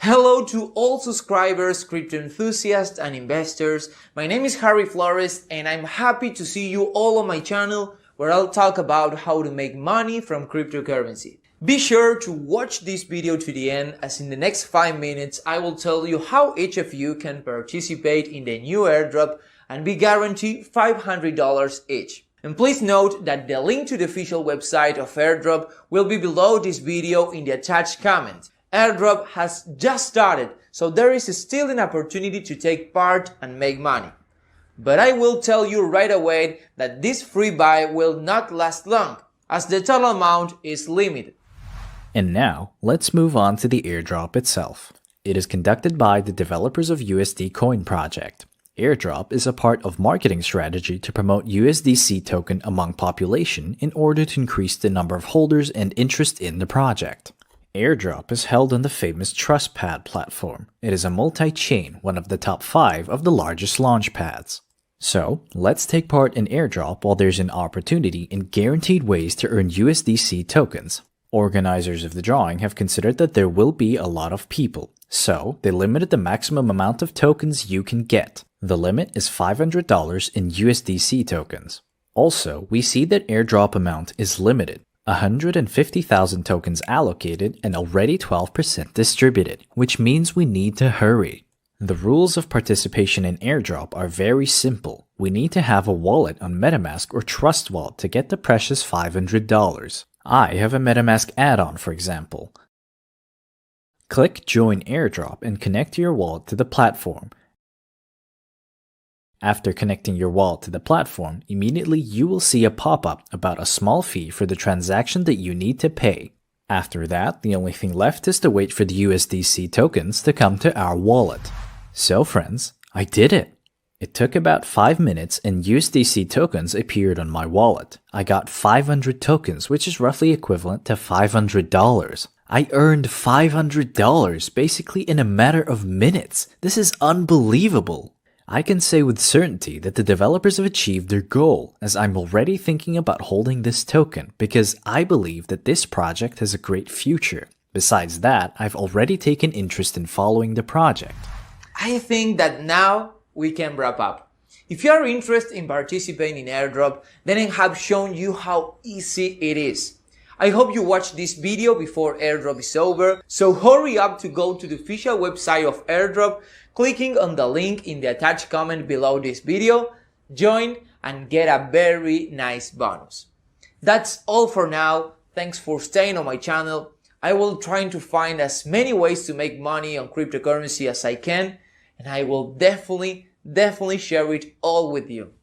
Hello to all subscribers, crypto enthusiasts and investors. My name is Harry Flores and I'm happy to see you all on my channel where I'll talk about how to make money from cryptocurrency. Be sure to watch this video to the end, as in the next 5 minutes I will tell you how each of you can participate in the new airdrop and be guaranteed $500 each. And please note that the link to the official website of airdrop will be below this video in the attached comment. Airdrop has just started, so there is still an opportunity to take part and make money. But I will tell you right away that this free buy will not last long, as the total amount is limited. And now, let's move on to the airdrop itself. It is conducted by the developers of USD Coin project. Airdrop is a part of marketing strategy to promote USDC token among population in order to increase the number of holders and interest in the project. Airdrop is held on the famous TrustPad platform. It is a multi-chain, one of the top 5 of the largest launch pads. So, let's take part in airdrop while there's an opportunity and guaranteed ways to earn USDC tokens. Organizers of the drawing have considered that there will be a lot of people, so they limited the maximum amount of tokens you can get. The limit is $500 in USDC tokens. Also, we see that airdrop amount is limited. 150,000 tokens allocated and already 12% distributed, which means we need to hurry. The rules of participation in airdrop are very simple. We need to have a wallet on MetaMask or Trust Wallet to get the precious $500. I have a MetaMask add-on, for example. Click Join Airdrop and connect your wallet to the platform. After connecting your wallet to the platform, immediately you will see a pop-up about a small fee for the transaction that you need to pay. After that, the only thing left is to wait for the USDC tokens to come to our wallet. So friends, I did it! It took about 5 minutes and USDC tokens appeared on my wallet. I got 500 tokens, which is roughly equivalent to $500. I earned $500 basically in a matter of minutes. This is unbelievable! I can say with certainty that the developers have achieved their goal, as I'm already thinking about holding this token because I believe that this project has a great future. Besides that, I've already taken interest in following the project. I think that now we can wrap up. If you are interested in participating in airdrop, then I have shown you how easy it is. I hope you watch this video before airdrop is over, so hurry up to go to the official website of airdrop, clicking on the link in the attached comment below this video, join and get a very nice bonus. That's all for now. Thanks for staying on my channel. I will try to find as many ways to make money on cryptocurrency as I can, and I will definitely share it all with you.